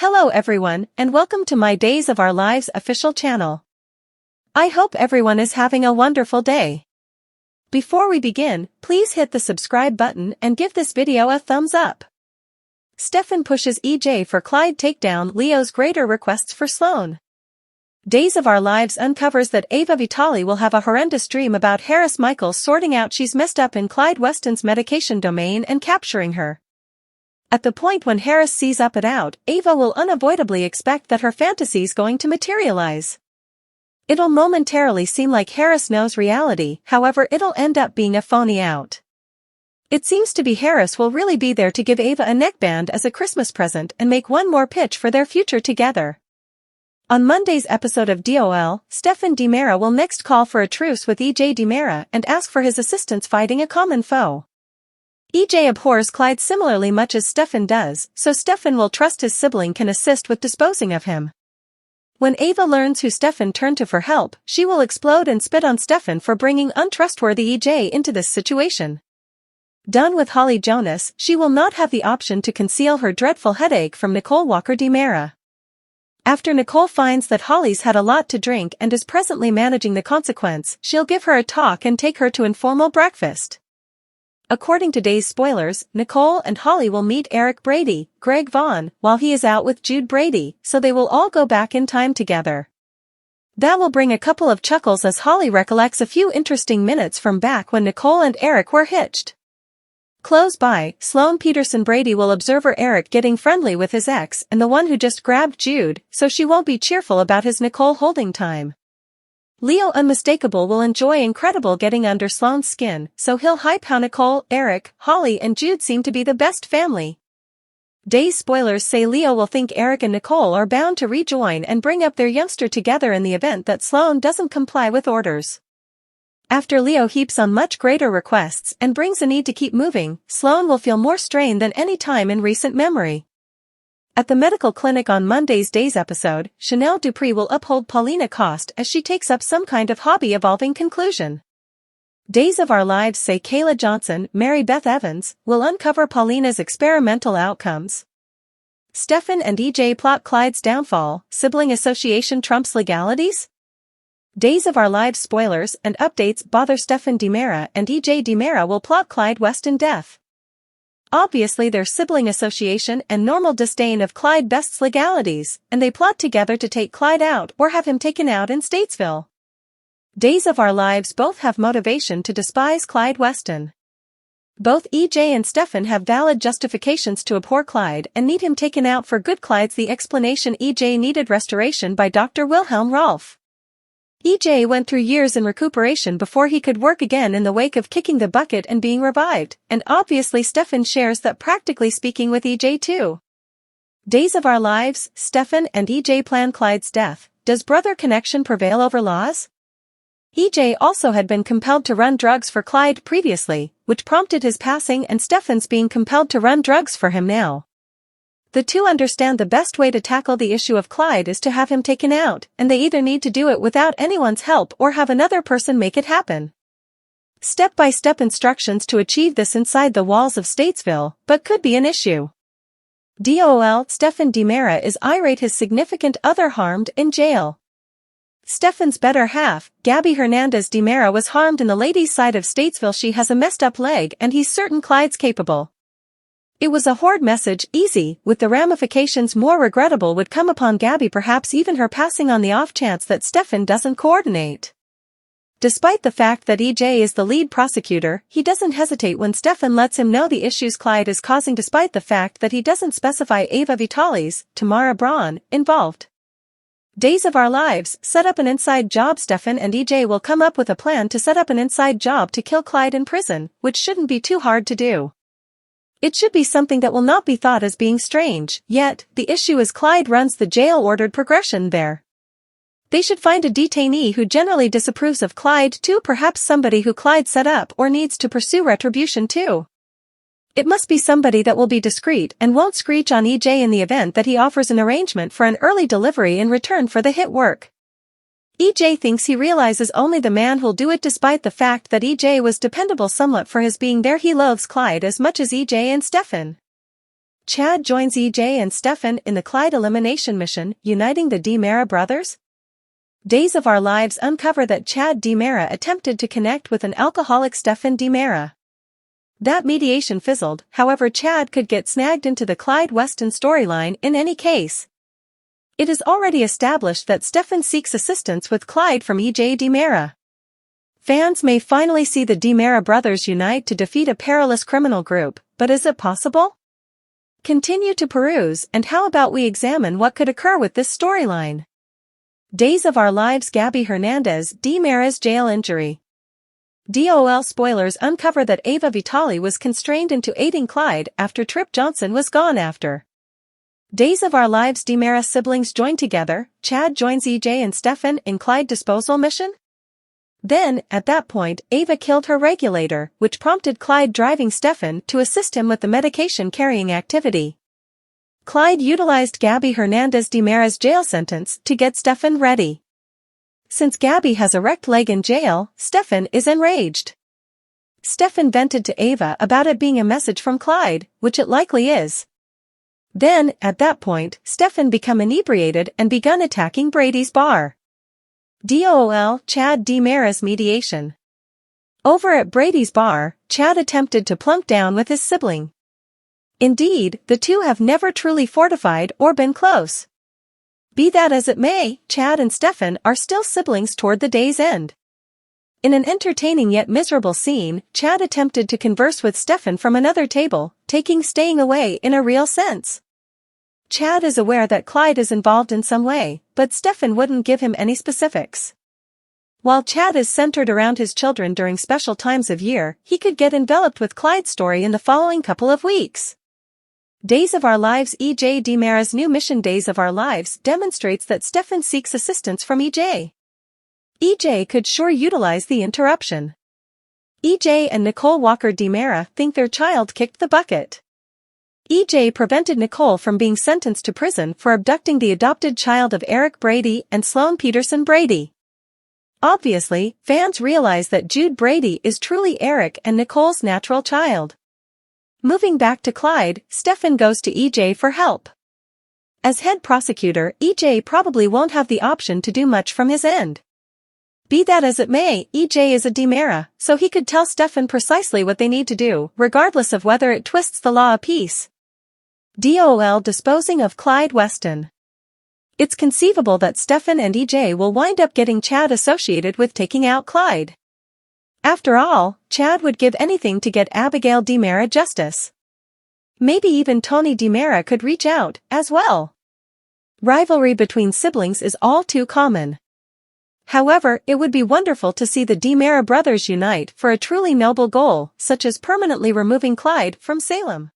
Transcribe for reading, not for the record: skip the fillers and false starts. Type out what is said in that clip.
Hello everyone, and welcome to my Days of Our Lives official channel. I hope everyone is having a wonderful day. Before we begin, please hit the subscribe button and give this video a thumbs up. Stefan pushes EJ for Clyde takedown. Leo's greater requests for Sloan. Days of Our Lives uncovers that Ava Vitali will have a horrendous dream about Harris Michael sorting out she's messed up in Clyde Weston's medication domain and capturing her. At the point when Harris sees up and out, Ava will unavoidably expect that her fantasy's going to materialize. It'll momentarily seem like Harris knows reality, however it'll end up being a phony out. It seems to be Harris will really be there to give Ava a neckband as a Christmas present and make one more pitch for their future together. On Monday's episode of DOL, Stefan DiMera will next call for a truce with EJ DiMera and ask for his assistance fighting a common foe. EJ abhors Clyde similarly much as Stefan does, so Stefan will trust his sibling can assist with disposing of him. When Ava learns who Stefan turned to for help, she will explode and spit on Stefan for bringing untrustworthy EJ into this situation. Done with Holly Jonas, she will not have the option to conceal her dreadful headache from Nicole Walker DiMera. After Nicole finds that Holly's had a lot to drink and is presently managing the consequence, she'll give her a talk and take her to informal breakfast. According to Days spoilers, Nicole and Holly will meet Eric Brady, Greg Vaughn, while he is out with Jude Brady, so they will all go back in time together. That will bring a couple of chuckles as Holly recollects a few interesting minutes from back when Nicole and Eric were hitched. Close by, Sloan Peterson Brady will observe Eric getting friendly with his ex and the one who just grabbed Jude, so she won't be cheerful about his Nicole holding time. Leo Unmistakable will enjoy incredible getting under Sloan's skin, so he'll hype how Nicole, Eric, Holly and Jude seem to be the best family. Days spoilers say Leo will think Eric and Nicole are bound to rejoin and bring up their youngster together in the event that Sloan doesn't comply with orders. After Leo heaps on much greater requests and brings a need to keep moving, Sloan will feel more strain than any time in recent memory. At the medical clinic on Monday's Days episode, Chanel Dupree will uphold Paulina Cost as she takes up some kind of hobby-evolving conclusion. Days of Our Lives say Kayla Johnson, Mary Beth Evans, will uncover Paulina's experimental outcomes. Stefan and EJ plot Clyde's downfall, sibling association trumps legalities? Days of Our Lives spoilers and updates bother Stefan DiMera and EJ DiMera will plot Clyde Weston death. Obviously their sibling association and normal disdain of Clyde bests legalities, and they plot together to take Clyde out or have him taken out in Statesville. Days of Our Lives both have motivation to despise Clyde Weston. Both EJ and Stefan have valid justifications to abhor Clyde and need him taken out for good. Clyde's the explanation EJ needed restoration by Dr. Wilhelm Rolf. EJ went through years in recuperation before he could work again in the wake of kicking the bucket and being revived, and obviously Stefan shares that practically speaking with EJ too. Days of Our Lives, Stefan and EJ plan Clyde's death. Does brother connection prevail over laws? EJ also had been compelled to run drugs for Clyde previously, which prompted his passing, and Stefan's being compelled to run drugs for him now. The two understand the best way to tackle the issue of Clyde is to have him taken out, and they either need to do it without anyone's help or have another person make it happen. Step-by-step instructions to achieve this inside the walls of Statesville, but could be an issue. DOL, Stefan DiMera is irate his significant other harmed in jail. Stefan's better half, Gabby Hernandez DiMera, was harmed in the ladies' side of Statesville. She has a messed up leg and he's certain Clyde's capable. It was a horde message, easy, with the ramifications more regrettable would come upon Gabby, perhaps even her passing on the off chance that Stefan doesn't coordinate. Despite the fact that EJ is the lead prosecutor, he doesn't hesitate when Stefan lets him know the issues Clyde is causing, despite the fact that he doesn't specify Ava Vitali's, Tamara Braun, involved. Days of Our Lives set up an inside job. Stefan and EJ will come up with a plan to set up an inside job to kill Clyde in prison, which shouldn't be too hard to do. It should be something that will not be thought as being strange, yet, the issue is Clyde runs the jail-ordered progression there. They should find a detainee who generally disapproves of Clyde too, perhaps somebody who Clyde set up or needs to pursue retribution too. It must be somebody that will be discreet and won't screech on EJ in the event that he offers an arrangement for an early delivery in return for the hit work. EJ thinks he realizes only the man will do it, despite the fact that EJ was dependable somewhat for his being there. He loathes Clyde as much as EJ and Stefan. Chad joins EJ and Stefan in the Clyde elimination mission, uniting the DiMera brothers? Days of Our Lives uncover that Chad DiMera attempted to connect with an alcoholic Stefan DiMera. That mediation fizzled, however Chad could get snagged into the Clyde Weston storyline in any case. It is already established that Stefan seeks assistance with Clyde from EJ DiMera. Fans may finally see the DiMera brothers unite to defeat a perilous criminal group, but is it possible? Continue to peruse, and how about we examine what could occur with this storyline? Days of Our Lives Gabby Hernandez DiMera's jail injury. DOL spoilers uncover that Ava Vitale was constrained into aiding Clyde after Trip Johnson was gone after. Days of Our Lives DiMera siblings join together, Chad joins EJ and Stefan in Clyde disposal mission? Then, at that point, Ava killed her regulator, which prompted Clyde driving Stefan to assist him with the medication-carrying activity. Clyde utilized Gabby Hernandez DiMera's jail sentence to get Stefan ready. Since Gabby has a wrecked leg in jail, Stefan is enraged. Stefan vented to Ava about it being a message from Clyde, which it likely is. Then, at that point, Stefan become inebriated and begun attacking Brady's bar. DOL Chad DiMera's mediation. Over at Brady's bar, Chad attempted to plunk down with his sibling. Indeed, the two have never truly fortified or been close. Be that as it may, Chad and Stefan are still siblings toward the day's end. In an entertaining yet miserable scene, Chad attempted to converse with Stefan from another table, taking staying away in a real sense. Chad is aware that Clyde is involved in some way, but Stefan wouldn't give him any specifics. While Chad is centered around his children during special times of year, he could get enveloped with Clyde's story in the following couple of weeks. Days of Our Lives EJ DiMera's new mission Days of Our Lives demonstrates that Stefan seeks assistance from EJ. EJ could sure utilize the interruption. EJ and Nicole Walker DiMera think their child kicked the bucket. EJ prevented Nicole from being sentenced to prison for abducting the adopted child of Eric Brady and Sloan Peterson Brady. Obviously, fans realize that Jude Brady is truly Eric and Nicole's natural child. Moving back to Clyde, Stefan goes to EJ for help. As head prosecutor, EJ probably won't have the option to do much from his end. Be that as it may, EJ is a DiMera, so he could tell Stefan precisely what they need to do, regardless of whether it twists the law apiece. DOL disposing of Clyde Weston. It's conceivable that Stefan and EJ will wind up getting Chad associated with taking out Clyde. After all, Chad would give anything to get Abigail DiMera justice. Maybe even Tony DiMera could reach out, as well. Rivalry between siblings is all too common. However, it would be wonderful to see the DiMera brothers unite for a truly noble goal, such as permanently removing Clyde from Salem.